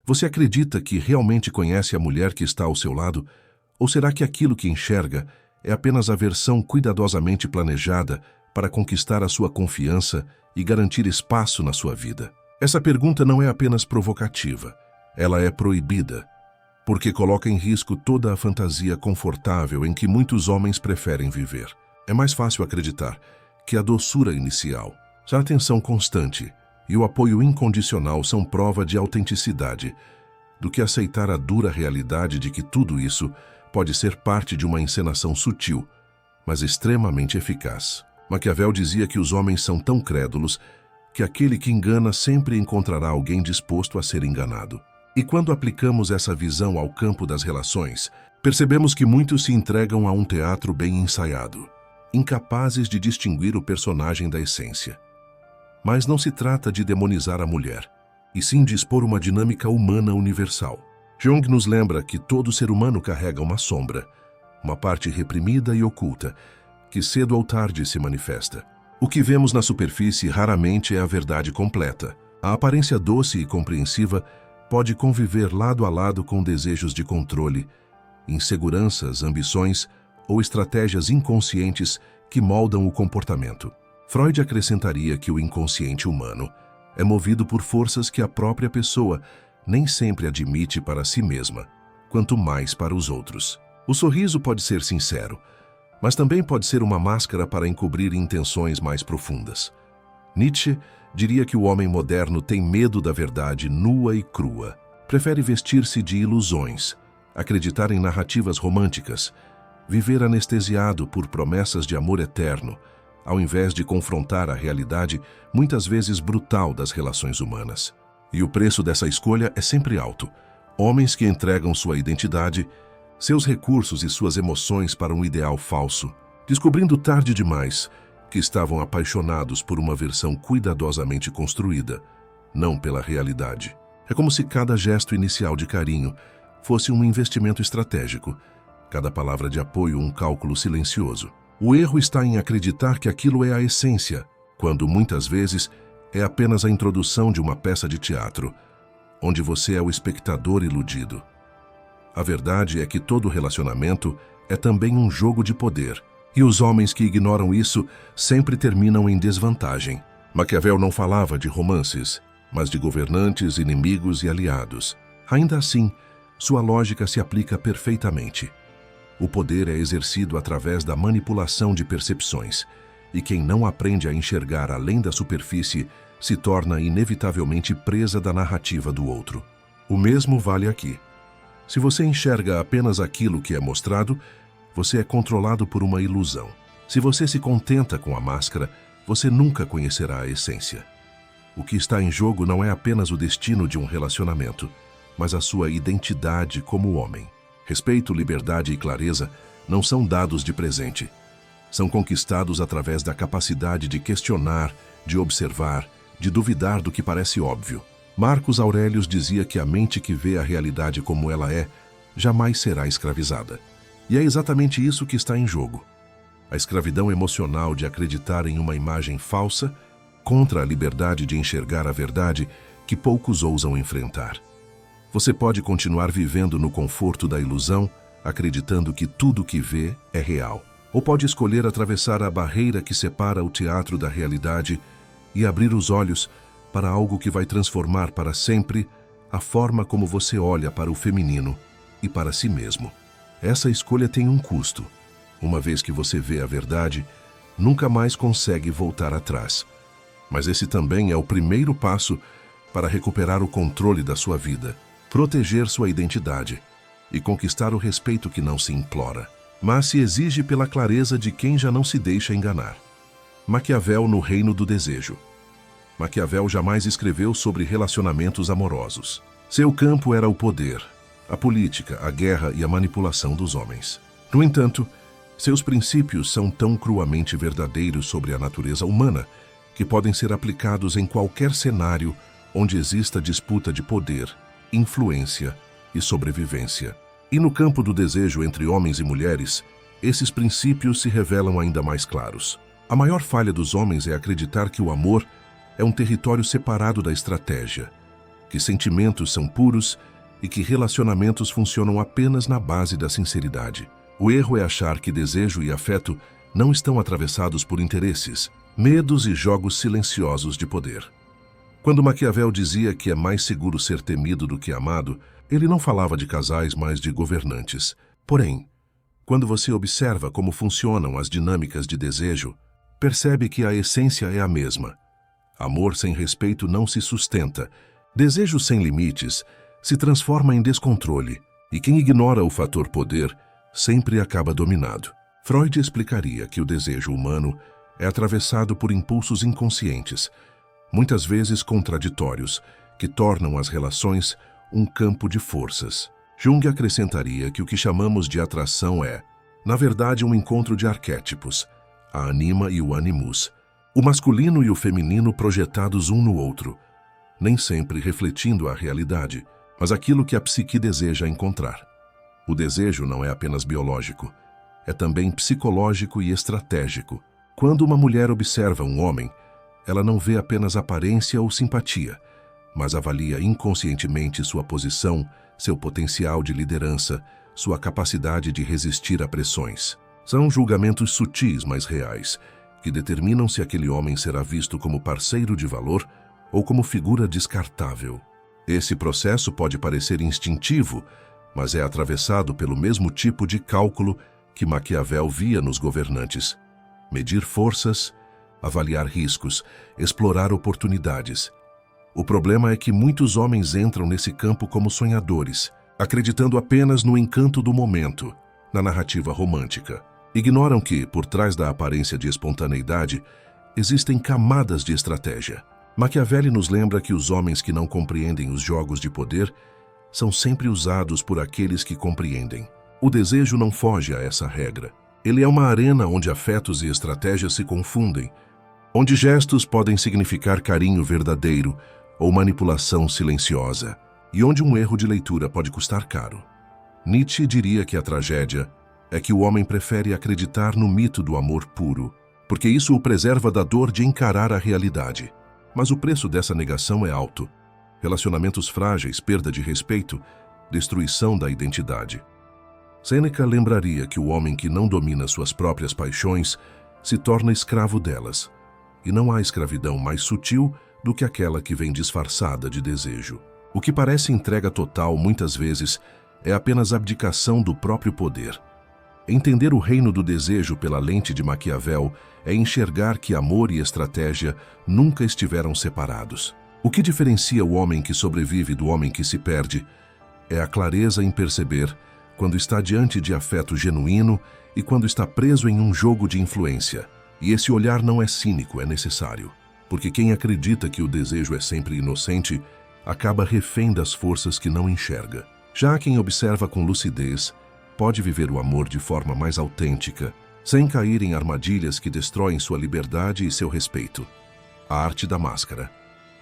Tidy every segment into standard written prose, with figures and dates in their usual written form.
Você acredita que realmente conhece a mulher que está ao seu lado? Ou será que aquilo que enxerga é apenas a versão cuidadosamente planejada para conquistar a sua confiança e garantir espaço na sua vida? Essa pergunta não é apenas provocativa, ela é proibida, porque coloca em risco toda a fantasia confortável em que muitos homens preferem viver. É mais fácil acreditar que a doçura inicial, a atenção constante e o apoio incondicional são prova de autenticidade, do que aceitar a dura realidade de que tudo isso pode ser parte de uma encenação sutil, mas extremamente eficaz. Maquiavel dizia que os homens são tão crédulos que aquele que engana sempre encontrará alguém disposto a ser enganado. E quando aplicamos essa visão ao campo das relações, percebemos que muitos se entregam a um teatro bem ensaiado, incapazes de distinguir o personagem da essência. Mas não se trata de demonizar a mulher, e sim de expor uma dinâmica humana universal. Jung nos lembra que todo ser humano carrega uma sombra, uma parte reprimida e oculta, que cedo ou tarde se manifesta. O que vemos na superfície raramente é a verdade completa. A aparência doce e compreensiva pode conviver lado a lado com desejos de controle, inseguranças, ambições ou estratégias inconscientes que moldam o comportamento. Freud acrescentaria que o inconsciente humano é movido por forças que a própria pessoa nem sempre admite para si mesma, quanto mais para os outros. O sorriso pode ser sincero, mas também pode ser uma máscara para encobrir intenções mais profundas. Nietzsche diria que o homem moderno tem medo da verdade nua e crua. Prefere vestir-se de ilusões, acreditar em narrativas românticas, viver anestesiado por promessas de amor eterno, ao invés de confrontar a realidade, muitas vezes brutal, das relações humanas. E o preço dessa escolha é sempre alto. Homens que entregam sua identidade, seus recursos e suas emoções para um ideal falso, descobrindo tarde demais que estavam apaixonados por uma versão cuidadosamente construída, não pela realidade. É como se cada gesto inicial de carinho fosse um investimento estratégico, cada palavra de apoio um cálculo silencioso. O erro está em acreditar que aquilo é a essência, quando muitas vezes é apenas a introdução de uma peça de teatro, onde você é o espectador iludido. A verdade é que todo relacionamento é também um jogo de poder, e os homens que ignoram isso sempre terminam em desvantagem. Maquiavel não falava de romances, mas de governantes, inimigos e aliados. Ainda assim, sua lógica se aplica perfeitamente. O poder é exercido através da manipulação de percepções, e quem não aprende a enxergar além da superfície se torna inevitavelmente presa da narrativa do outro. O mesmo vale aqui. Se você enxerga apenas aquilo que é mostrado, você é controlado por uma ilusão. Se você se contenta com a máscara, você nunca conhecerá a essência. O que está em jogo não é apenas o destino de um relacionamento, mas a sua identidade como homem. Respeito, liberdade e clareza não são dados de presente. São conquistados através da capacidade de questionar, de observar, de duvidar do que parece óbvio. Marcos Aurelius dizia que a mente que vê a realidade como ela é, jamais será escravizada. E é exatamente isso que está em jogo. A escravidão emocional de acreditar em uma imagem falsa contra a liberdade de enxergar a verdade que poucos ousam enfrentar. Você pode continuar vivendo no conforto da ilusão, acreditando que tudo que vê é real. Ou pode escolher atravessar a barreira que separa o teatro da realidade e abrir os olhos para algo que vai transformar para sempre a forma como você olha para o feminino e para si mesmo. Essa escolha tem um custo. Uma vez que você vê a verdade, nunca mais consegue voltar atrás. Mas esse também é o primeiro passo para recuperar o controle da sua vida, proteger sua identidade e conquistar o respeito que não se implora, mas se exige pela clareza de quem já não se deixa enganar. Maquiavel no Reino do Desejo. Maquiavel jamais escreveu sobre relacionamentos amorosos. Seu campo era o poder, a política, a guerra e a manipulação dos homens. No entanto, seus princípios são tão cruamente verdadeiros sobre a natureza humana que podem ser aplicados em qualquer cenário onde exista disputa de poder, influência e sobrevivência. E no campo do desejo entre homens e mulheres, esses princípios se revelam ainda mais claros. A maior falha dos homens é acreditar que o amor é um território separado da estratégia, que sentimentos são puros e que relacionamentos funcionam apenas na base da sinceridade. O erro é achar que desejo e afeto não estão atravessados por interesses, medos e jogos silenciosos de poder. Quando Maquiavel dizia que é mais seguro ser temido do que amado, ele não falava de casais, mas de governantes. Porém, quando você observa como funcionam as dinâmicas de desejo, percebe que a essência é a mesma. Amor sem respeito não se sustenta. Desejo sem limites se transforma em descontrole, e quem ignora o fator poder sempre acaba dominado. Freud explicaria que o desejo humano é atravessado por impulsos inconscientes, muitas vezes contraditórios, que tornam as relações um campo de forças. Jung acrescentaria que o que chamamos de atração é, na verdade, um encontro de arquétipos, a anima e o animus, o masculino e o feminino projetados um no outro, nem sempre refletindo a realidade, mas aquilo que a psique deseja encontrar. O desejo não é apenas biológico, é também psicológico e estratégico. Quando uma mulher observa um homem, ela não vê apenas aparência ou simpatia, mas avalia inconscientemente sua posição, seu potencial de liderança, sua capacidade de resistir a pressões. São julgamentos sutis, mas reais, que determinam se aquele homem será visto como parceiro de valor ou como figura descartável. Esse processo pode parecer instintivo, mas é atravessado pelo mesmo tipo de cálculo que Maquiavel via nos governantes: medir forças, avaliar riscos, explorar oportunidades. O problema é que muitos homens entram nesse campo como sonhadores, acreditando apenas no encanto do momento, na narrativa romântica. Ignoram que, por trás da aparência de espontaneidade, existem camadas de estratégia. Maquiavel nos lembra que os homens que não compreendem os jogos de poder são sempre usados por aqueles que compreendem. O desejo não foge a essa regra. Ele é uma arena onde afetos e estratégias se confundem, onde gestos podem significar carinho verdadeiro ou manipulação silenciosa, e onde um erro de leitura pode custar caro. Nietzsche diria que a tragédia é que o homem prefere acreditar no mito do amor puro, porque isso o preserva da dor de encarar a realidade. Mas o preço dessa negação é alto. Relacionamentos frágeis, perda de respeito, destruição da identidade. Sêneca lembraria que o homem que não domina suas próprias paixões se torna escravo delas, e não há escravidão mais sutil do que aquela que vem disfarçada de desejo. O que parece entrega total, muitas vezes, é apenas abdicação do próprio poder. Entender o reino do desejo pela lente de Maquiavel é enxergar que amor e estratégia nunca estiveram separados. O que diferencia o homem que sobrevive do homem que se perde é a clareza em perceber quando está diante de afeto genuíno e quando está preso em um jogo de influência. E esse olhar não é cínico, é necessário, porque quem acredita que o desejo é sempre inocente acaba refém das forças que não enxerga. Já quem observa com lucidez pode viver o amor de forma mais autêntica, sem cair em armadilhas que destroem sua liberdade e seu respeito. A arte da máscara.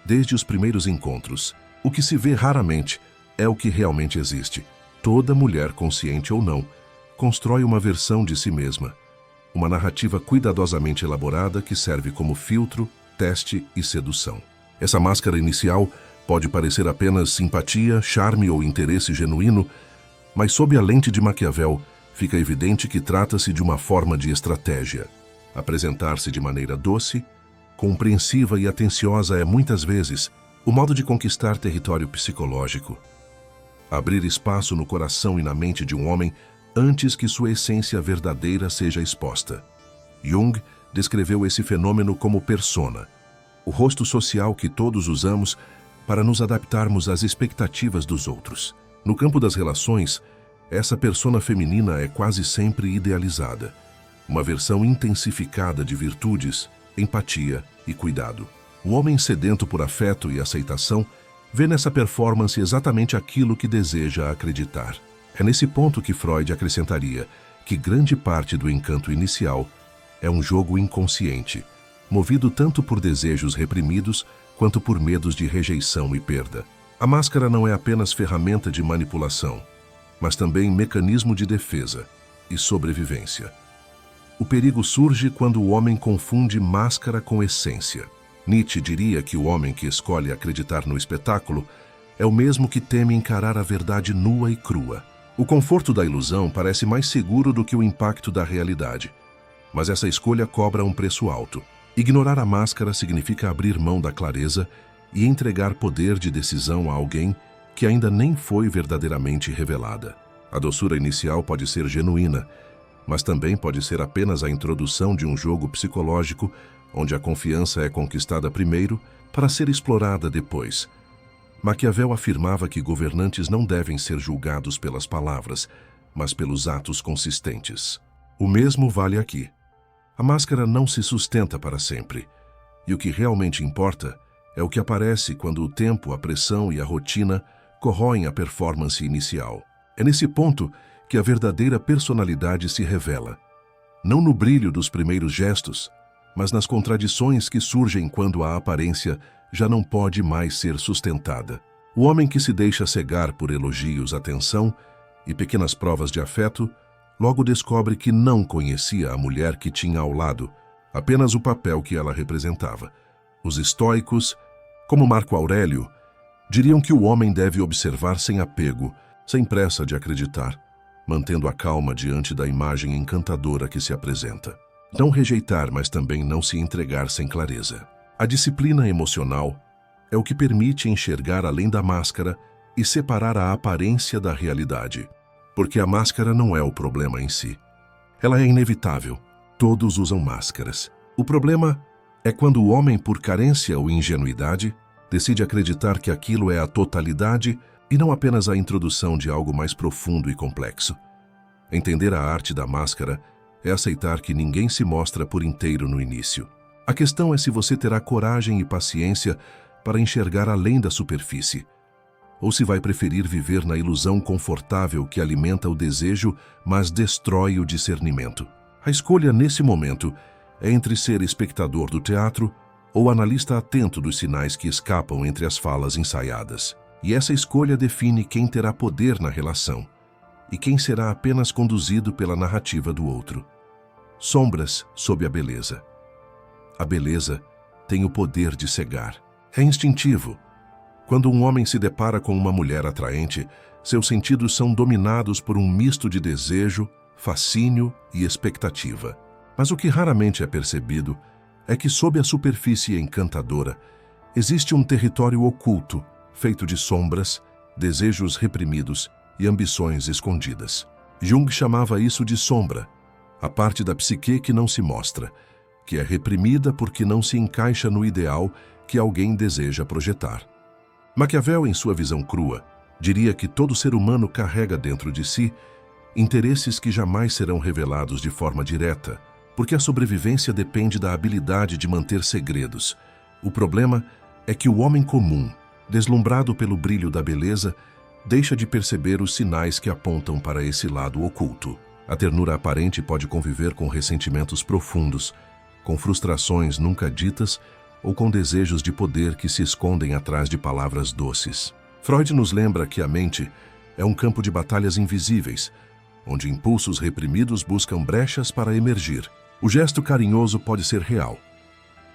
Desde os primeiros encontros, o que se vê raramente é o que realmente existe. Toda mulher, consciente ou não, constrói uma versão de si mesma, uma narrativa cuidadosamente elaborada que serve como filtro, teste e sedução. Essa máscara inicial pode parecer apenas simpatia, charme ou interesse genuíno, mas sob a lente de Maquiavel, fica evidente que trata-se de uma forma de estratégia. Apresentar-se de maneira doce, compreensiva e atenciosa é muitas vezes o modo de conquistar território psicológico. Abrir espaço no coração e na mente de um homem antes que sua essência verdadeira seja exposta. Jung descreveu esse fenômeno como persona, o rosto social que todos usamos para nos adaptarmos às expectativas dos outros. No campo das relações, essa persona feminina é quase sempre idealizada, uma versão intensificada de virtudes, empatia e cuidado. O homem sedento por afeto e aceitação vê nessa performance exatamente aquilo que deseja acreditar. É nesse ponto que Freud acrescentaria que grande parte do encanto inicial é um jogo inconsciente, movido tanto por desejos reprimidos quanto por medos de rejeição e perda. A máscara não é apenas ferramenta de manipulação, mas também mecanismo de defesa e sobrevivência. O perigo surge quando o homem confunde máscara com essência. Nietzsche diria que o homem que escolhe acreditar no espetáculo é o mesmo que teme encarar a verdade nua e crua. O conforto da ilusão parece mais seguro do que o impacto da realidade. Mas essa escolha cobra um preço alto. Ignorar a máscara significa abrir mão da clareza e entregar poder de decisão a alguém que ainda nem foi verdadeiramente revelada. A doçura inicial pode ser genuína, mas também pode ser apenas a introdução de um jogo psicológico onde a confiança é conquistada primeiro para ser explorada depois. Maquiavel afirmava que governantes não devem ser julgados pelas palavras, mas pelos atos consistentes. O mesmo vale aqui. A máscara não se sustenta para sempre, e o que realmente importa é o que aparece quando o tempo, a pressão e a rotina corroem a performance inicial. É nesse ponto que a verdadeira personalidade se revela, não no brilho dos primeiros gestos, mas nas contradições que surgem quando a aparência já não pode mais ser sustentada. O homem que se deixa cegar por elogios, atenção e pequenas provas de afeto, logo descobre que não conhecia a mulher que tinha ao lado, apenas o papel que ela representava. Os estoicos, como Marco Aurélio, diriam que o homem deve observar sem apego, sem pressa de acreditar, mantendo a calma diante da imagem encantadora que se apresenta. Não rejeitar, mas também não se entregar sem clareza. A disciplina emocional é o que permite enxergar além da máscara e separar a aparência da realidade. Porque a máscara não é o problema em si. Ela é inevitável. Todos usam máscaras. O problema é quando o homem, por carência ou ingenuidade, decide acreditar que aquilo é a totalidade e não apenas a introdução de algo mais profundo e complexo. Entender a arte da máscara é aceitar que ninguém se mostra por inteiro no início. A questão é se você terá coragem e paciência para enxergar além da superfície, ou se vai preferir viver na ilusão confortável que alimenta o desejo, mas destrói o discernimento. A escolha nesse momento é entre ser espectador do teatro ou analista atento dos sinais que escapam entre as falas ensaiadas. E essa escolha define quem terá poder na relação e quem será apenas conduzido pela narrativa do outro. Sombras sob a beleza. A beleza tem o poder de cegar. É instintivo. Quando um homem se depara com uma mulher atraente, seus sentidos são dominados por um misto de desejo, fascínio e expectativa. Mas o que raramente é percebido é que sob a superfície encantadora existe um território oculto, feito de sombras, desejos reprimidos e ambições escondidas. Jung chamava isso de sombra, a parte da psique que não se mostra, que é reprimida porque não se encaixa no ideal que alguém deseja projetar. Maquiavel, em sua visão crua, diria que todo ser humano carrega dentro de si interesses que jamais serão revelados de forma direta, porque a sobrevivência depende da habilidade de manter segredos. O problema é que o homem comum, deslumbrado pelo brilho da beleza, deixa de perceber os sinais que apontam para esse lado oculto. A ternura aparente pode conviver com ressentimentos profundos, com frustrações nunca ditas ou com desejos de poder que se escondem atrás de palavras doces. Freud nos lembra que a mente é um campo de batalhas invisíveis, onde impulsos reprimidos buscam brechas para emergir. O gesto carinhoso pode ser real,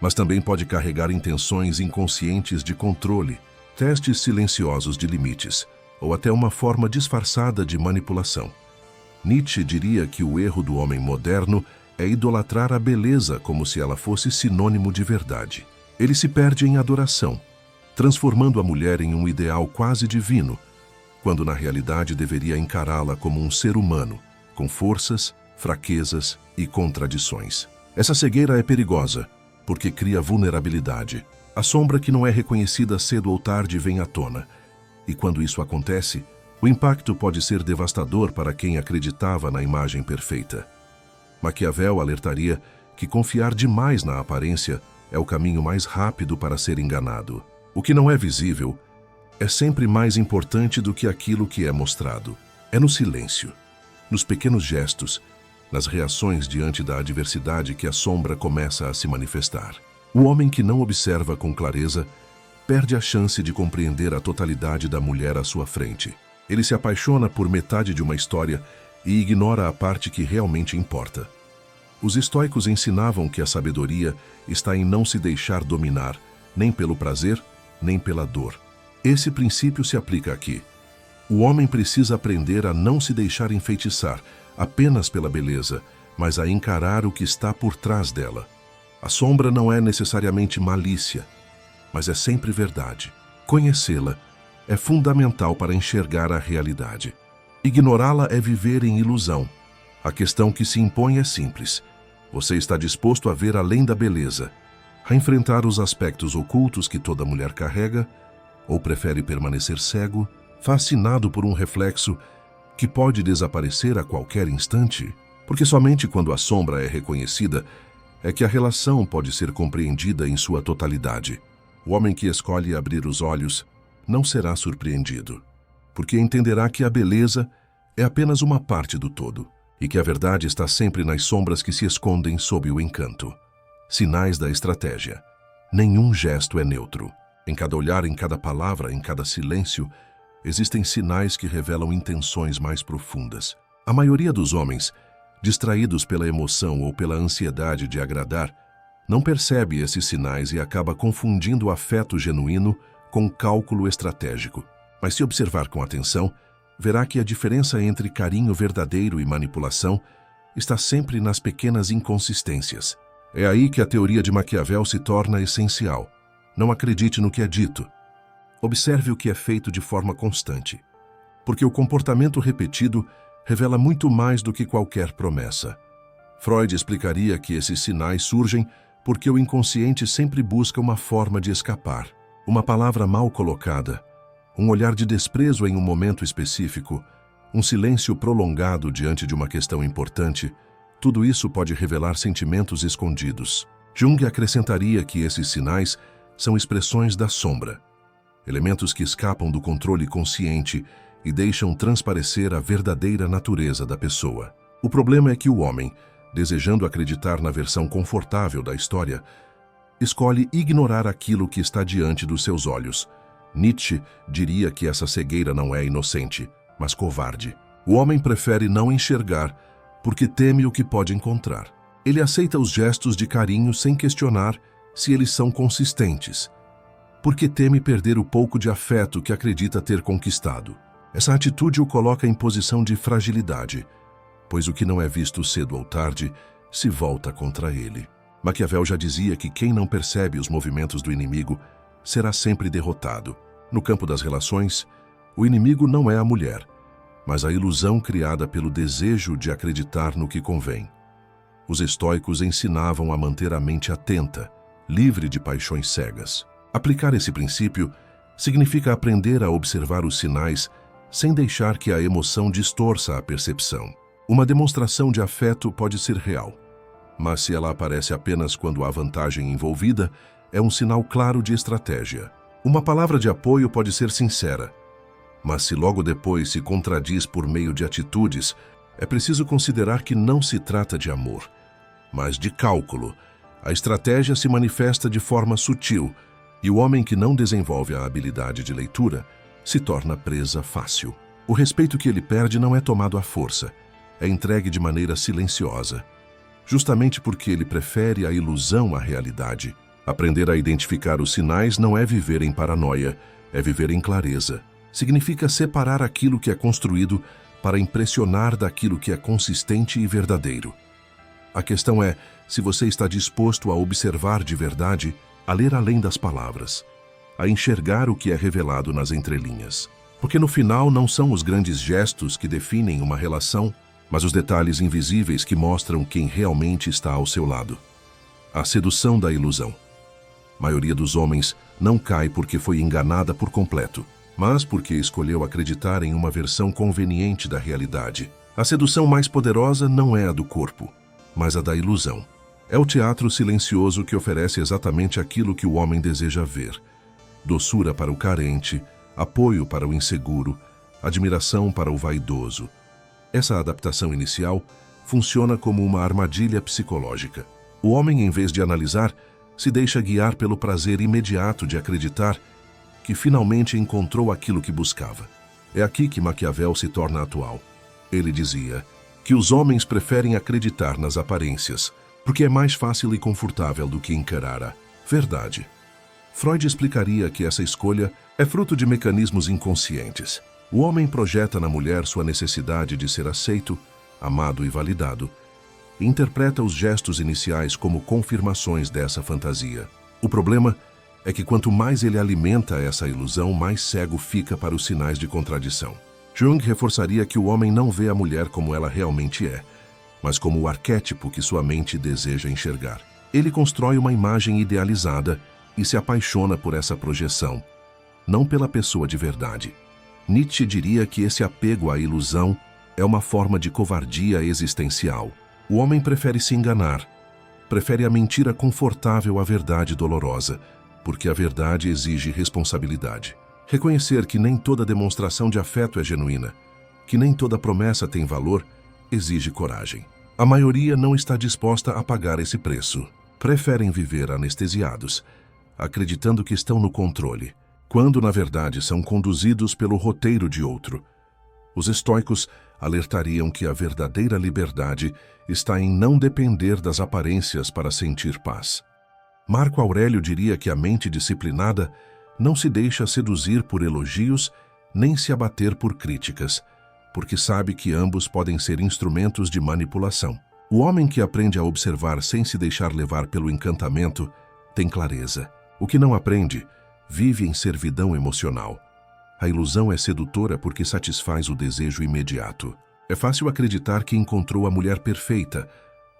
mas também pode carregar intenções inconscientes de controle, testes silenciosos de limites, ou até uma forma disfarçada de manipulação. Nietzsche diria que o erro do homem moderno é idolatrar a beleza como se ela fosse sinônimo de verdade. Ele se perde em adoração, transformando a mulher em um ideal quase divino, quando na realidade deveria encará-la como um ser humano, com forças, fraquezas e contradições. Essa cegueira é perigosa, porque cria vulnerabilidade. A sombra que não é reconhecida cedo ou tarde vem à tona, e quando isso acontece, o impacto pode ser devastador para quem acreditava na imagem perfeita. Maquiavel alertaria que confiar demais na aparência é o caminho mais rápido para ser enganado. O que não é visível é sempre mais importante do que aquilo que é mostrado. É no silêncio, nos pequenos gestos, nas reações diante da adversidade que a sombra começa a se manifestar. O homem que não observa com clareza perde a chance de compreender a totalidade da mulher à sua frente. Ele se apaixona por metade de uma história e ignora a parte que realmente importa. Os estoicos ensinavam que a sabedoria está em não se deixar dominar, nem pelo prazer, nem pela dor, Esse princípio se aplica aqui. O homem precisa aprender a não se deixar enfeitiçar apenas pela beleza, mas a encarar o que está por trás dela. A sombra não é necessariamente malícia, mas é sempre verdade. Conhecê-la é fundamental para enxergar a realidade. Ignorá-la é viver em ilusão. A questão que se impõe é simples. Você está disposto a ver além da beleza, a enfrentar os aspectos ocultos que toda mulher carrega, ou prefere permanecer cego, fascinado por um reflexo que pode desaparecer a qualquer instante? Porque somente quando a sombra é reconhecida é que a relação pode ser compreendida em sua totalidade. O homem que escolhe abrir os olhos não será surpreendido, porque entenderá que a beleza é apenas uma parte do todo e que a verdade está sempre nas sombras que se escondem sob o encanto. Sinais da estratégia. Nenhum gesto é neutro. Em cada olhar, em cada palavra, em cada silêncio, existem sinais que revelam intenções mais profundas. A maioria dos homens, distraídos pela emoção ou pela ansiedade de agradar, não percebe esses sinais e acaba confundindo o afeto genuíno com cálculo estratégico. Mas se observar com atenção, verá que a diferença entre carinho verdadeiro e manipulação está sempre nas pequenas inconsistências. É aí que a teoria de Maquiavel se torna essencial. Não acredite no que é dito. Observe o que é feito de forma constante, porque o comportamento repetido revela muito mais do que qualquer promessa. Freud explicaria que esses sinais surgem porque o inconsciente sempre busca uma forma de escapar. Uma palavra mal colocada, um olhar de desprezo em um momento específico, um silêncio prolongado diante de uma questão importante, tudo isso pode revelar sentimentos escondidos. Jung acrescentaria que esses sinais são expressões da sombra, elementos que escapam do controle consciente e deixam transparecer a verdadeira natureza da pessoa. O problema é que o homem, desejando acreditar na versão confortável da história, escolhe ignorar aquilo que está diante dos seus olhos. Nietzsche diria que essa cegueira não é inocente, mas covarde. O homem prefere não enxergar porque teme o que pode encontrar. Ele aceita os gestos de carinho sem questionar se eles são consistentes, porque teme perder o pouco de afeto que acredita ter conquistado. Essa atitude o coloca em posição de fragilidade, pois o que não é visto cedo ou tarde se volta contra ele. Maquiavel já dizia que quem não percebe os movimentos do inimigo será sempre derrotado. No campo das relações, o inimigo não é a mulher, mas a ilusão criada pelo desejo de acreditar no que convém. Os estoicos ensinavam a manter a mente atenta, livre de paixões cegas. Aplicar esse princípio significa aprender a observar os sinais sem deixar que a emoção distorça a percepção. Uma demonstração de afeto pode ser real, mas se ela aparece apenas quando há vantagem envolvida, é um sinal claro de estratégia. Uma palavra de apoio pode ser sincera, mas se logo depois se contradiz por meio de atitudes, é preciso considerar que não se trata de amor, mas de cálculo. A estratégia se manifesta de forma sutil, e o homem que não desenvolve a habilidade de leitura se torna presa fácil. O respeito que ele perde não é tomado à força, é entregue de maneira silenciosa, justamente porque ele prefere a ilusão à realidade. Aprender a identificar os sinais não é viver em paranoia, é viver em clareza. Significa separar aquilo que é construído para impressionar daquilo que é consistente e verdadeiro. A questão é se você está disposto a observar de verdade, a ler além das palavras, a enxergar o que é revelado nas entrelinhas. Porque no final não são os grandes gestos que definem uma relação, mas os detalhes invisíveis que mostram quem realmente está ao seu lado. A sedução da ilusão. A maioria dos homens não cai porque foi enganada por completo, mas porque escolheu acreditar em uma versão conveniente da realidade. A sedução mais poderosa não é a do corpo, mas a da ilusão. É o teatro silencioso que oferece exatamente aquilo que o homem deseja ver: doçura para o carente, apoio para o inseguro, admiração para o vaidoso. Essa adaptação inicial funciona como uma armadilha psicológica. O homem, em vez de analisar, se deixa guiar pelo prazer imediato de acreditar que finalmente encontrou aquilo que buscava. É aqui que Maquiavel se torna atual. Ele dizia que os homens preferem acreditar nas aparências, porque é mais fácil e confortável do que encarar a verdade. Freud explicaria que essa escolha é fruto de mecanismos inconscientes. O homem projeta na mulher sua necessidade de ser aceito, amado e validado, e interpreta os gestos iniciais como confirmações dessa fantasia. O problema é que quanto mais ele alimenta essa ilusão, mais cego fica para os sinais de contradição. Jung reforçaria que o homem não vê a mulher como ela realmente é, mas como o arquétipo que sua mente deseja enxergar. Ele constrói uma imagem idealizada e se apaixona por essa projeção, não pela pessoa de verdade. Nietzsche diria que esse apego à ilusão é uma forma de covardia existencial. O homem prefere se enganar, prefere a mentira confortável à verdade dolorosa, porque a verdade exige responsabilidade. Reconhecer que nem toda demonstração de afeto é genuína, que nem toda promessa tem valor, exige coragem. A maioria não está disposta a pagar esse preço. Preferem viver anestesiados, acreditando que estão no controle, quando na verdade são conduzidos pelo roteiro de outro. Os estoicos alertariam que a verdadeira liberdade está em não depender das aparências para sentir paz. Marco Aurélio diria que a mente disciplinada não se deixa seduzir por elogios nem se abater por críticas, porque sabe que ambos podem ser instrumentos de manipulação. O homem que aprende a observar sem se deixar levar pelo encantamento tem clareza. O que não aprende vive em servidão emocional. A ilusão é sedutora porque satisfaz o desejo imediato. É fácil acreditar que encontrou a mulher perfeita,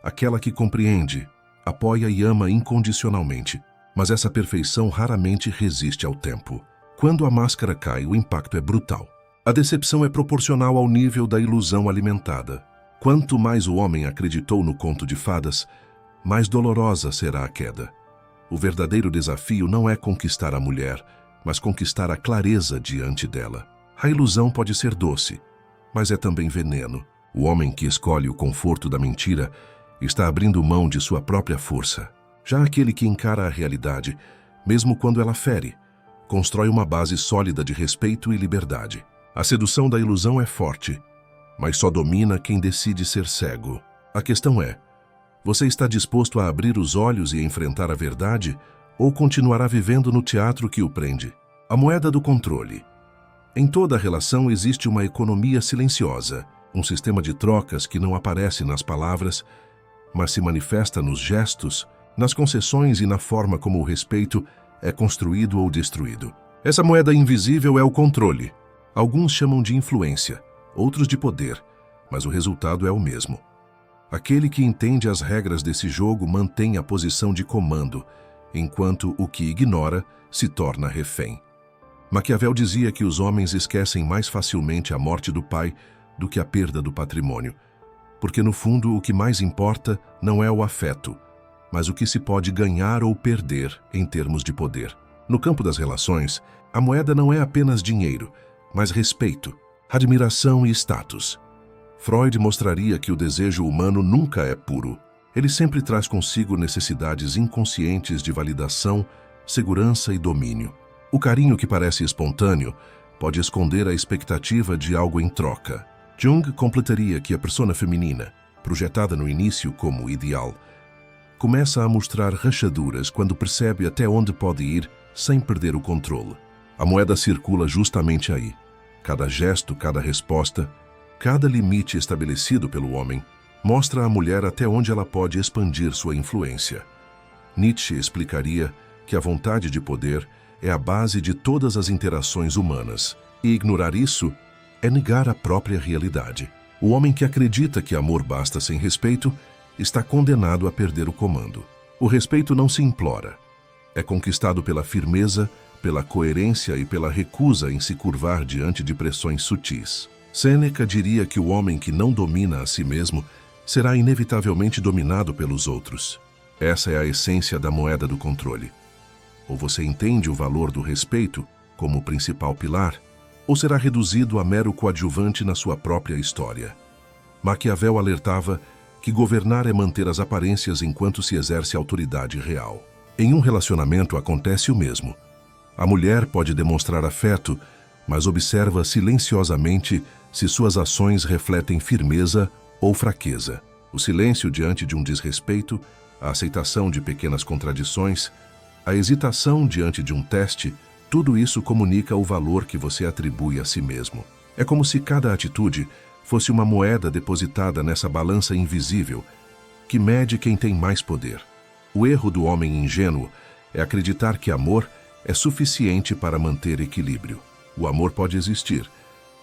aquela que compreende, apoia e ama incondicionalmente. Mas essa perfeição raramente resiste ao tempo. Quando a máscara cai, o impacto é brutal. A decepção é proporcional ao nível da ilusão alimentada. Quanto mais o homem acreditou no conto de fadas, mais dolorosa será a queda. O verdadeiro desafio não é conquistar a mulher, mas conquistar a clareza diante dela. A ilusão pode ser doce, mas é também veneno. O homem que escolhe o conforto da mentira está abrindo mão de sua própria força. Já aquele que encara a realidade, mesmo quando ela fere, constrói uma base sólida de respeito e liberdade. A sedução da ilusão é forte, mas só domina quem decide ser cego. A questão é, você está disposto a abrir os olhos e enfrentar a verdade, ou continuará vivendo no teatro que o prende? A moeda do controle. Em toda relação existe uma economia silenciosa, um sistema de trocas que não aparece nas palavras, mas se manifesta nos gestos, nas concessões e na forma como o respeito é construído ou destruído. Essa moeda invisível é o controle. Alguns chamam de influência, outros de poder, mas o resultado é o mesmo. Aquele que entende as regras desse jogo mantém a posição de comando, enquanto o que ignora se torna refém. Maquiavel dizia que os homens esquecem mais facilmente a morte do pai do que a perda do patrimônio, porque no fundo o que mais importa não é o afeto, mas o que se pode ganhar ou perder em termos de poder. No campo das relações, a moeda não é apenas dinheiro, mas respeito, admiração e status. Freud mostraria que o desejo humano nunca é puro. Ele sempre traz consigo necessidades inconscientes de validação, segurança e domínio. O carinho que parece espontâneo pode esconder a expectativa de algo em troca. Jung completaria que a persona feminina, projetada no início como ideal, começa a mostrar rachaduras quando percebe até onde pode ir sem perder o controle. A moeda circula justamente aí. Cada gesto, cada resposta, cada limite estabelecido pelo homem mostra à mulher até onde ela pode expandir sua influência. Nietzsche explicaria que a vontade de poder é a base de todas as interações humanas, e ignorar isso é negar a própria realidade. O homem que acredita que amor basta sem respeito está condenado a perder o comando. O respeito não se implora. É conquistado pela firmeza, pela coerência e pela recusa em se curvar diante de pressões sutis. Sêneca diria que o homem que não domina a si mesmo será inevitavelmente dominado pelos outros. Essa é a essência da moeda do controle. Ou você entende o valor do respeito como o principal pilar, ou será reduzido a mero coadjuvante na sua própria história. Maquiavel alertava que governar é manter as aparências enquanto se exerce autoridade real. Em um relacionamento acontece o mesmo. A mulher pode demonstrar afeto, mas observa silenciosamente se suas ações refletem firmeza ou fraqueza. O silêncio diante de um desrespeito, a aceitação de pequenas contradições, A hesitação diante de um teste, tudo isso comunica o valor que você atribui a si mesmo. É como se cada atitude fosse uma moeda depositada nessa balança invisível que mede quem tem mais poder. O erro do homem ingênuo é acreditar que amor é suficiente para manter equilíbrio. O amor pode existir,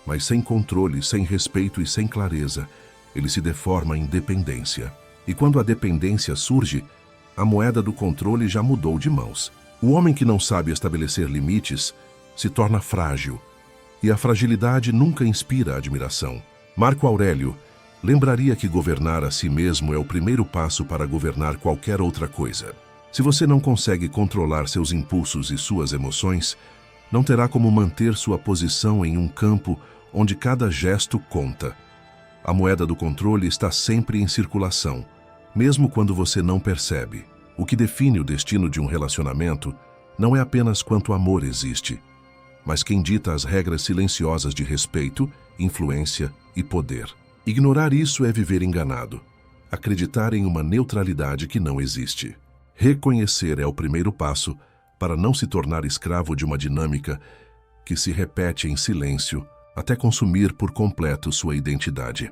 mas sem controle, sem respeito e sem clareza, ele se deforma em dependência. E quando a dependência surge, a moeda do controle já mudou de mãos. O homem que não sabe estabelecer limites se torna frágil, e a fragilidade nunca inspira admiração. Marco Aurélio lembraria que governar a si mesmo é o primeiro passo para governar qualquer outra coisa. Se você não consegue controlar seus impulsos e suas emoções, não terá como manter sua posição em um campo onde cada gesto conta. A moeda do controle está sempre em circulação, mesmo quando você não percebe. O que define o destino de um relacionamento não é apenas quanto amor existe, mas quem dita as regras silenciosas de respeito, influência e poder. Ignorar isso é viver enganado, acreditar em uma neutralidade que não existe. Reconhecer é o primeiro passo para não se tornar escravo de uma dinâmica que se repete em silêncio até consumir por completo sua identidade.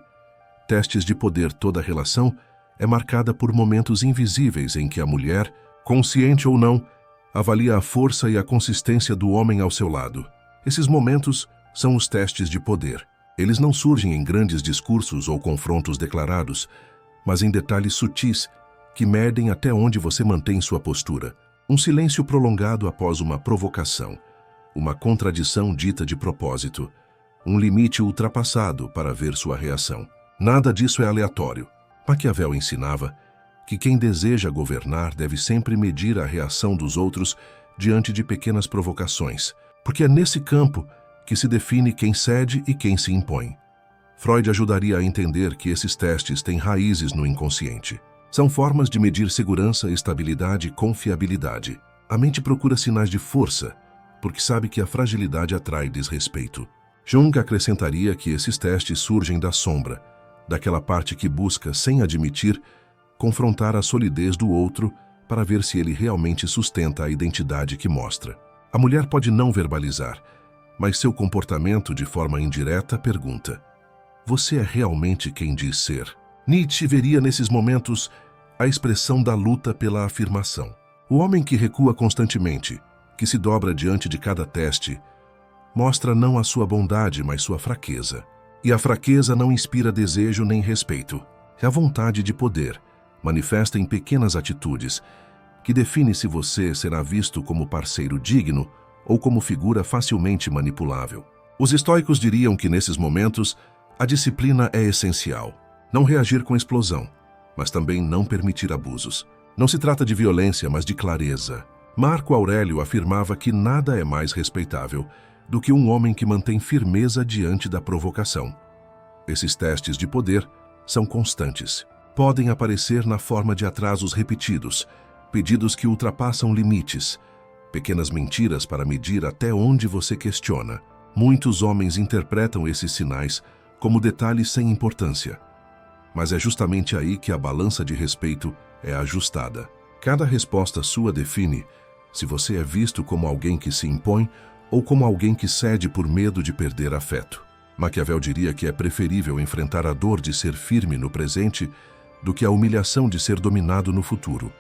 Testes de poder. Toda relação é marcada por momentos invisíveis em que a mulher, consciente ou não, avalia a força e a consistência do homem ao seu lado. Esses momentos são os testes de poder. Eles não surgem em grandes discursos ou confrontos declarados, mas em detalhes sutis que medem até onde você mantém sua postura. Um silêncio prolongado após uma provocação, uma contradição dita de propósito, um limite ultrapassado para ver sua reação. Nada disso é aleatório. Maquiavel ensinava que quem deseja governar deve sempre medir a reação dos outros diante de pequenas provocações, porque é nesse campo que se define quem cede e quem se impõe. Freud ajudaria a entender que esses testes têm raízes no inconsciente. São formas de medir segurança, estabilidade e confiabilidade. A mente procura sinais de força, porque sabe que a fragilidade atrai desrespeito. Jung acrescentaria que esses testes surgem da sombra, daquela parte que busca, sem admitir, confrontar a solidez do outro para ver se ele realmente sustenta a identidade que mostra. A mulher pode não verbalizar, mas seu comportamento, de forma indireta, pergunta: você é realmente quem diz ser? Nietzsche veria nesses momentos a expressão da luta pela afirmação. O homem que recua constantemente, que se dobra diante de cada teste, mostra não a sua bondade, mas sua fraqueza. E a fraqueza não inspira desejo nem respeito. É a vontade de poder, manifesta em pequenas atitudes, que define se você será visto como parceiro digno ou como figura facilmente manipulável. Os estoicos diriam que nesses momentos a disciplina é essencial. Não reagir com explosão, mas também não permitir abusos. Não se trata de violência, mas de clareza. Marco Aurélio afirmava que nada é mais respeitável do que um homem que mantém firmeza diante da provocação. Esses testes de poder são constantes. Podem aparecer na forma de atrasos repetidos, pedidos que ultrapassam limites, pequenas mentiras para medir até onde você questiona. Muitos homens interpretam esses sinais como detalhes sem importância. Mas é justamente aí que a balança de respeito é ajustada. Cada resposta sua define se você é visto como alguém que se impõe ou como alguém que cede por medo de perder afeto. Maquiavel diria que é preferível enfrentar a dor de ser firme no presente do que a humilhação de ser dominado no futuro.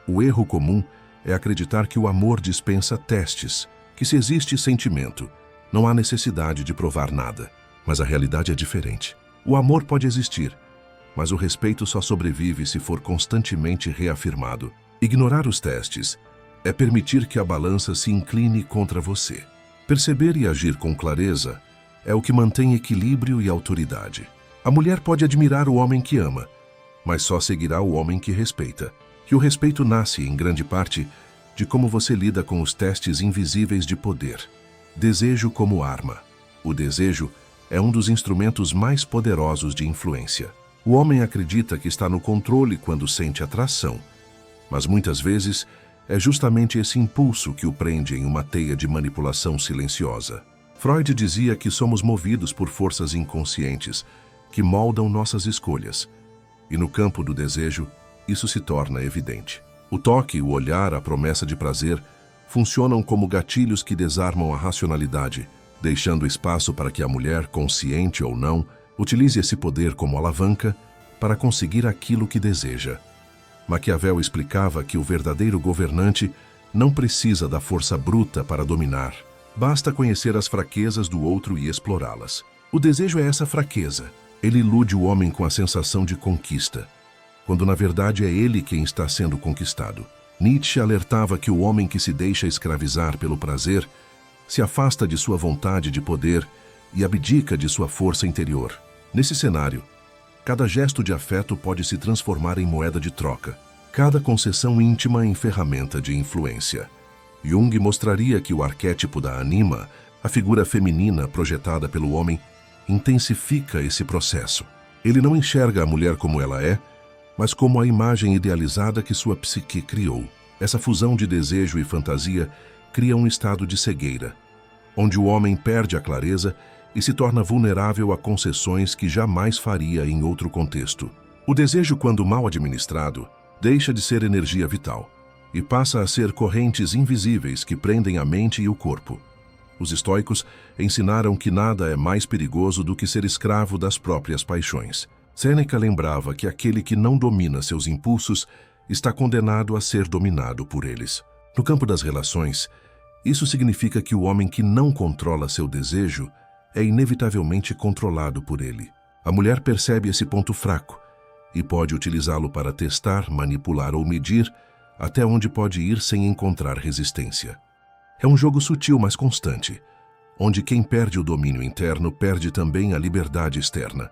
O erro comum é acreditar que o amor dispensa testes, que se existe sentimento, não há necessidade de provar nada. Mas a realidade é diferente. O amor pode existir, mas o respeito só sobrevive se for constantemente reafirmado. Ignorar os testes é permitir que a balança se incline contra você. Perceber e agir com clareza é o que mantém equilíbrio e autoridade. A mulher pode admirar o homem que ama, mas só seguirá o homem que respeita. E o respeito nasce, em grande parte, de como você lida com os testes invisíveis de poder. Desejo como arma. O desejo é um dos instrumentos mais poderosos de influência. O homem acredita que está no controle quando sente atração, mas muitas vezes é justamente esse impulso que o prende em uma teia de manipulação silenciosa. Freud dizia que somos movidos por forças inconscientes que moldam nossas escolhas, e no campo do desejo, isso se torna evidente. O toque, o olhar, a promessa de prazer funcionam como gatilhos que desarmam a racionalidade, deixando espaço para que a mulher, consciente ou não, utilize esse poder como alavanca para conseguir aquilo que deseja. Maquiavel explicava que o verdadeiro governante não precisa da força bruta para dominar. Basta conhecer as fraquezas do outro e explorá-las. O desejo é essa fraqueza. Ele ilude o homem com a sensação de conquista, quando na verdade é ele quem está sendo conquistado. Nietzsche alertava que o homem que se deixa escravizar pelo prazer se afasta de sua vontade de poder e abdica de sua força interior. Nesse cenário, cada gesto de afeto pode se transformar em moeda de troca, cada concessão íntima em ferramenta de influência. Jung mostraria que o arquétipo da anima, a figura feminina projetada pelo homem, intensifica esse processo. Ele não enxerga a mulher como ela é, mas como a imagem idealizada que sua psique criou. Essa fusão de desejo e fantasia cria um estado de cegueira, onde o homem perde a clareza e se torna vulnerável a concessões que jamais faria em outro contexto. O desejo, quando mal administrado, deixa de ser energia vital e passa a ser correntes invisíveis que prendem a mente e o corpo. Os estoicos ensinaram que nada é mais perigoso do que ser escravo das próprias paixões. Sêneca lembrava que aquele que não domina seus impulsos está condenado a ser dominado por eles. No campo das relações, isso significa que o homem que não controla seu desejo é inevitavelmente controlado por ele. A mulher percebe esse ponto fraco e pode utilizá-lo para testar, manipular ou medir até onde pode ir sem encontrar resistência. É um jogo sutil, mas constante, onde quem perde o domínio interno perde também a liberdade externa.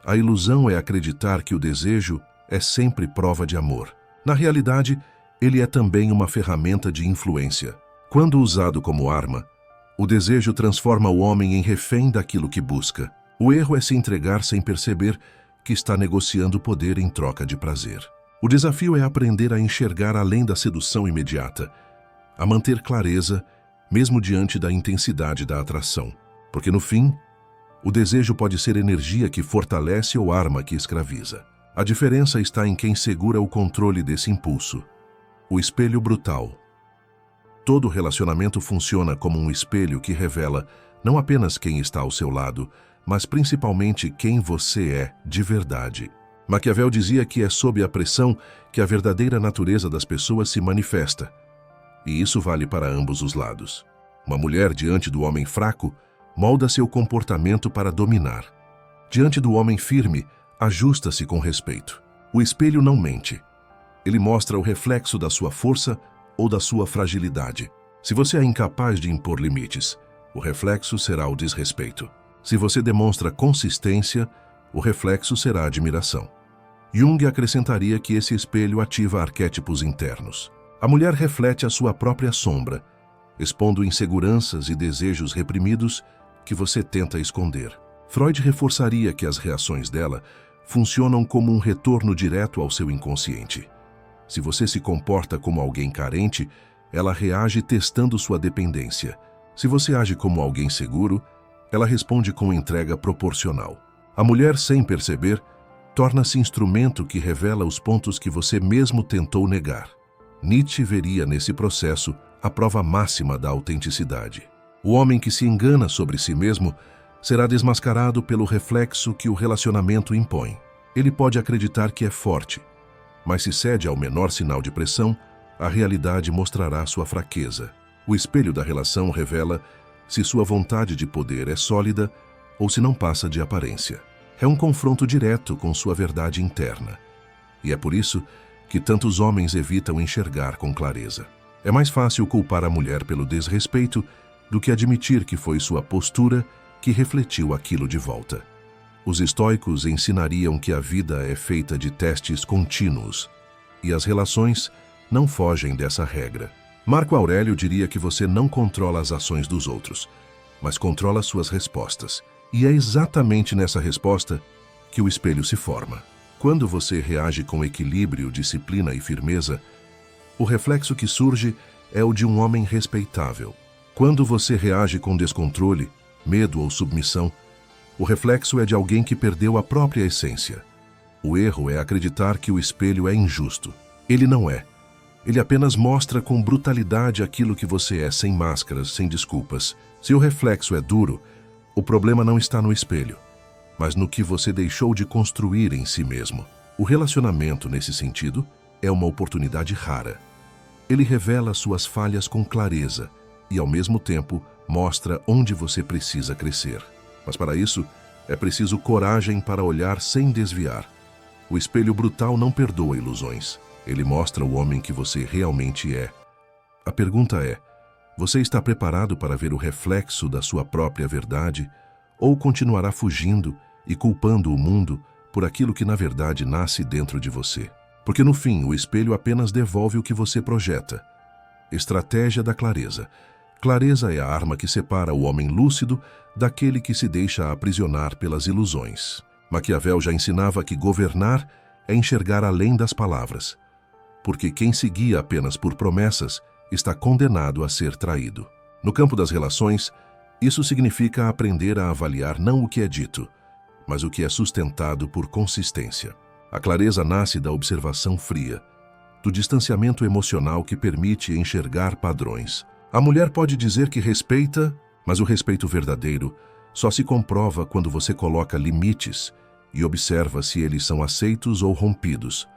A ilusão é acreditar que o desejo é sempre prova de amor. Na realidade, ele é também uma ferramenta de influência. Quando usado como arma, o desejo transforma o homem em refém daquilo que busca. O erro é se entregar sem perceber que está negociando poder em troca de prazer. O desafio é aprender a enxergar além da sedução imediata, a manter clareza, mesmo diante da intensidade da atração. Porque no fim, o desejo pode ser energia que fortalece ou arma que escraviza. A diferença está em quem segura o controle desse impulso. O espelho brutal. Todo relacionamento funciona como um espelho que revela não apenas quem está ao seu lado, mas principalmente quem você é de verdade. Maquiavel dizia que é sob a pressão que a verdadeira natureza das pessoas se manifesta. E isso vale para ambos os lados. Uma mulher diante do homem fraco molda seu comportamento para dominar. Diante do homem firme, ajusta-se com respeito. O espelho não mente. Ele mostra o reflexo da sua força ou da sua fragilidade. Se você é incapaz de impor limites, o reflexo será o desrespeito. Se você demonstra consistência, o reflexo será a admiração. Jung acrescentaria que esse espelho ativa arquétipos internos. A mulher reflete a sua própria sombra, expondo inseguranças e desejos reprimidos que você tenta esconder. Freud reforçaria que as reações dela funcionam como um retorno direto ao seu inconsciente. Se você se comporta como alguém carente, ela reage testando sua dependência. Se você age como alguém seguro, ela responde com entrega proporcional. A mulher, sem perceber, torna-se instrumento que revela os pontos que você mesmo tentou negar. Nietzsche veria nesse processo a prova máxima da autenticidade. O homem que se engana sobre si mesmo será desmascarado pelo reflexo que o relacionamento impõe. Ele pode acreditar que é forte, mas se cede ao menor sinal de pressão, a realidade mostrará sua fraqueza. O espelho da relação revela se sua vontade de poder é sólida ou se não passa de aparência. É um confronto direto com sua verdade interna. E é por isso que tantos homens evitam enxergar com clareza. É mais fácil culpar a mulher pelo desrespeito do que admitir que foi sua postura que refletiu aquilo de volta. Os estoicos ensinariam que a vida é feita de testes contínuos e as relações não fogem dessa regra. Marco Aurélio diria que você não controla as ações dos outros, mas controla suas respostas. E é exatamente nessa resposta que o espelho se forma. Quando você reage com equilíbrio, disciplina e firmeza, o reflexo que surge é o de um homem respeitável. Quando você reage com descontrole, medo ou submissão, o reflexo é de alguém que perdeu a própria essência. O erro é acreditar que o espelho é injusto. Ele não é, Ele apenas mostra com brutalidade aquilo que você é, sem máscaras, sem desculpas. Se o reflexo é duro, o problema não está no espelho, mas no que você deixou de construir em si mesmo. O relacionamento, nesse sentido, é uma oportunidade rara. Ele revela suas falhas com clareza e, ao mesmo tempo, mostra onde você precisa crescer. Mas para isso, é preciso coragem para olhar sem desviar. O espelho brutal não perdoa ilusões. Ele mostra o homem que você realmente é. A pergunta é: você está preparado para ver o reflexo da sua própria verdade ou continuará fugindo e culpando o mundo por aquilo que na verdade nasce dentro de você? Porque no fim, o espelho apenas devolve o que você projeta. Estratégia da clareza. Clareza é a arma que separa o homem lúcido daquele que se deixa aprisionar pelas ilusões. Maquiavel já ensinava que governar é enxergar além das palavras, porque quem se guia apenas por promessas está condenado a ser traído. No campo das relações, isso significa aprender a avaliar não o que é dito, mas o que é sustentado por consistência. A clareza nasce da observação fria, do distanciamento emocional que permite enxergar padrões. A mulher pode dizer que respeita, mas o respeito verdadeiro só se comprova quando você coloca limites e observa se eles são aceitos ou rompidos.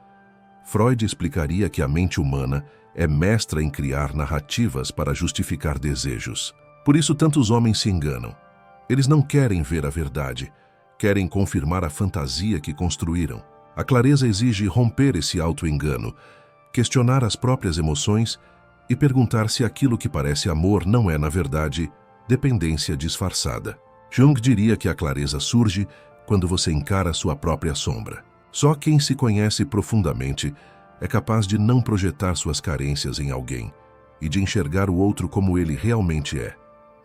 Freud explicaria que a mente humana é mestra em criar narrativas para justificar desejos. Por isso tantos homens se enganam. Eles não querem ver a verdade, querem confirmar a fantasia que construíram. A clareza exige romper esse auto-engano, questionar as próprias emoções e perguntar se aquilo que parece amor não é, na verdade, dependência disfarçada. Jung diria que a clareza surge quando você encara sua própria sombra. Só quem se conhece profundamente é capaz de não projetar suas carências em alguém e de enxergar o outro como ele realmente é.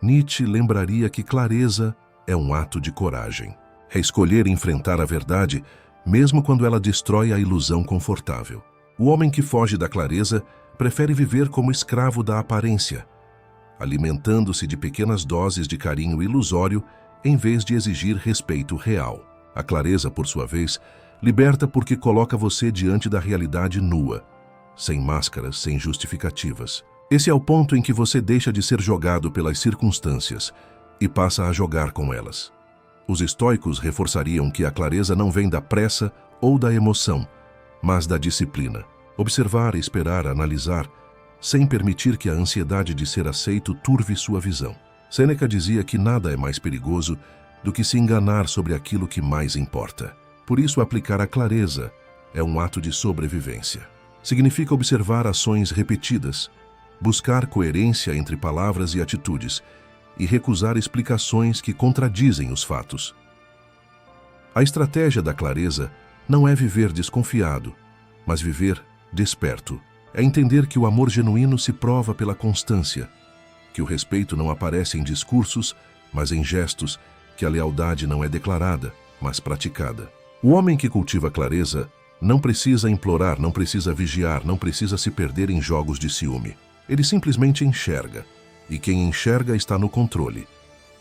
Nietzsche lembraria que clareza é um ato de coragem. É escolher enfrentar a verdade, mesmo quando ela destrói a ilusão confortável. O homem que foge da clareza prefere viver como escravo da aparência, alimentando-se de pequenas doses de carinho ilusório em vez de exigir respeito real. A clareza, por sua vez, liberta porque coloca você diante da realidade nua, sem máscaras, sem justificativas. Esse é o ponto em que você deixa de ser jogado pelas circunstâncias e passa a jogar com elas. Os estoicos reforçariam que a clareza não vem da pressa ou da emoção, mas da disciplina. Observar, esperar, analisar, sem permitir que a ansiedade de ser aceito turve sua visão. Sêneca dizia que nada é mais perigoso do que se enganar sobre aquilo que mais importa. Por isso, aplicar a clareza é um ato de sobrevivência. Significa observar ações repetidas, buscar coerência entre palavras e atitudes e recusar explicações que contradizem os fatos. A estratégia da clareza não é viver desconfiado, mas viver desperto. É entender que o amor genuíno se prova pela constância, que o respeito não aparece em discursos, mas em gestos, que a lealdade não é declarada, mas praticada. O homem que cultiva clareza não precisa implorar, não precisa vigiar, não precisa se perder em jogos de ciúme. Ele simplesmente enxerga, e quem enxerga está no controle.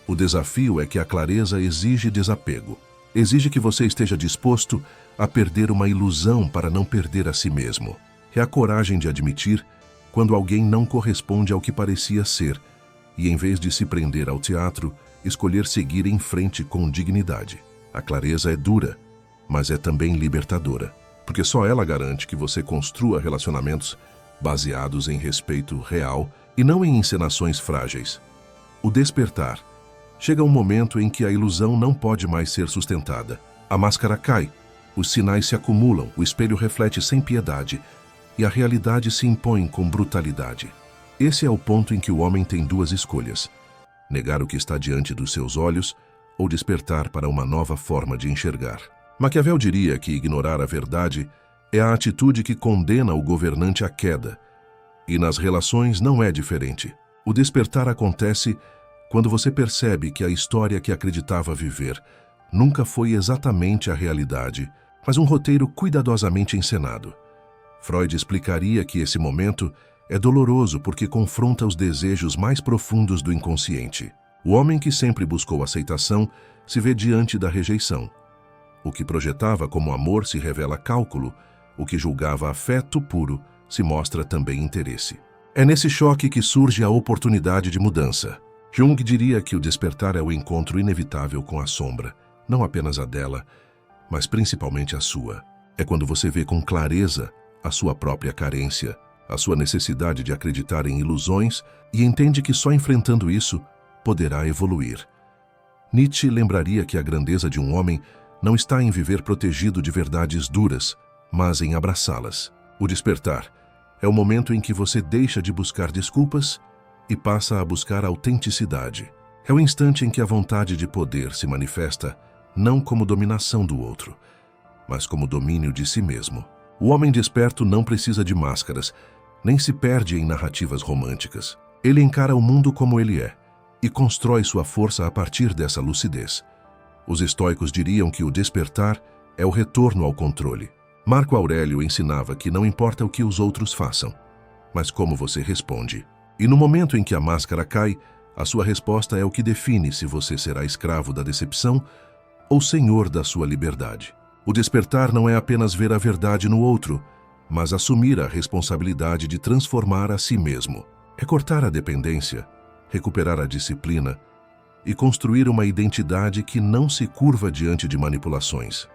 O desafio é que a clareza exige desapego. Exige que você esteja disposto a perder uma ilusão para não perder a si mesmo. É a coragem de admitir quando alguém não corresponde ao que parecia ser e, em vez de se prender ao teatro, escolher seguir em frente com dignidade. A clareza é dura, mas é também libertadora, porque só ela garante que você construa relacionamentos baseados em respeito real e não em encenações frágeis. O despertar. Chega um momento em que a ilusão não pode mais ser sustentada. A máscara cai, os sinais se acumulam, o espelho reflete sem piedade e a realidade se impõe com brutalidade. Esse é o ponto em que o homem tem duas escolhas: negar o que está diante dos seus olhos ou despertar para uma nova forma de enxergar. Maquiavel diria que ignorar a verdade é a atitude que condena o governante à queda, e nas relações não é diferente. O despertar acontece quando você percebe que a história que acreditava viver nunca foi exatamente a realidade, mas um roteiro cuidadosamente encenado. Freud explicaria que esse momento é doloroso porque confronta os desejos mais profundos do inconsciente. O homem que sempre buscou aceitação se vê diante da rejeição. O que projetava como amor se revela cálculo, o que julgava afeto puro se mostra também interesse. É nesse choque que surge a oportunidade de mudança. Jung diria que o despertar é o encontro inevitável com a sombra, não apenas a dela, mas principalmente a sua. É quando você vê com clareza a sua própria carência, a sua necessidade de acreditar em ilusões e entende que só enfrentando isso poderá evoluir. Nietzsche lembraria que a grandeza de um homem não está em viver protegido de verdades duras, mas em abraçá-las. O despertar é o momento em que você deixa de buscar desculpas e passa a buscar autenticidade. É o instante em que a vontade de poder se manifesta não como dominação do outro, mas como domínio de si mesmo. O homem desperto não precisa de máscaras, nem se perde em narrativas românticas. Ele encara o mundo como ele é e constrói sua força a partir dessa lucidez. Os estoicos diriam que o despertar é o retorno ao controle. Marco Aurélio ensinava que não importa o que os outros façam, mas como você responde. E no momento em que a máscara cai, a sua resposta é o que define se você será escravo da decepção ou senhor da sua liberdade. O despertar não é apenas ver a verdade no outro, mas assumir a responsabilidade de transformar a si mesmo. É cortar a dependência, recuperar a disciplina e construir uma identidade que não se curva diante de manipulações.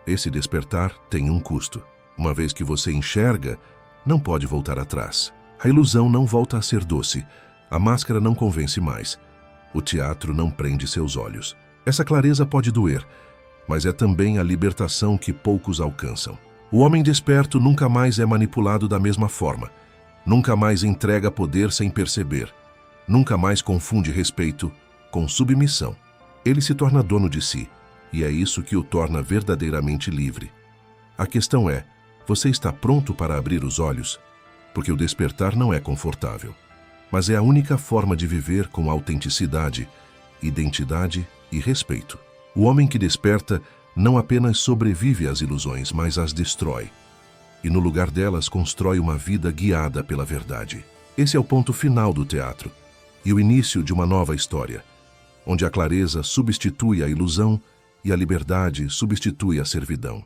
Esse despertar tem um custo. Uma vez que você enxerga, não pode voltar atrás. A ilusão não volta a ser doce, a máscara não convence mais, o teatro não prende seus olhos. Essa clareza pode doer, mas é também a libertação que poucos alcançam. O homem desperto nunca mais é manipulado da mesma forma, nunca mais entrega poder sem perceber, nunca mais confunde respeito com submissão. Ele se torna dono de si, e é isso que o torna verdadeiramente livre. A questão é, você está pronto para abrir os olhos? Porque o despertar não é confortável, mas é a única forma de viver com autenticidade, identidade e respeito. O homem que desperta não apenas sobrevive às ilusões, mas as destrói. E no lugar delas constrói uma vida guiada pela verdade. Esse é o ponto final do teatro e o início de uma nova história, onde a clareza substitui a ilusão e a liberdade substitui a servidão.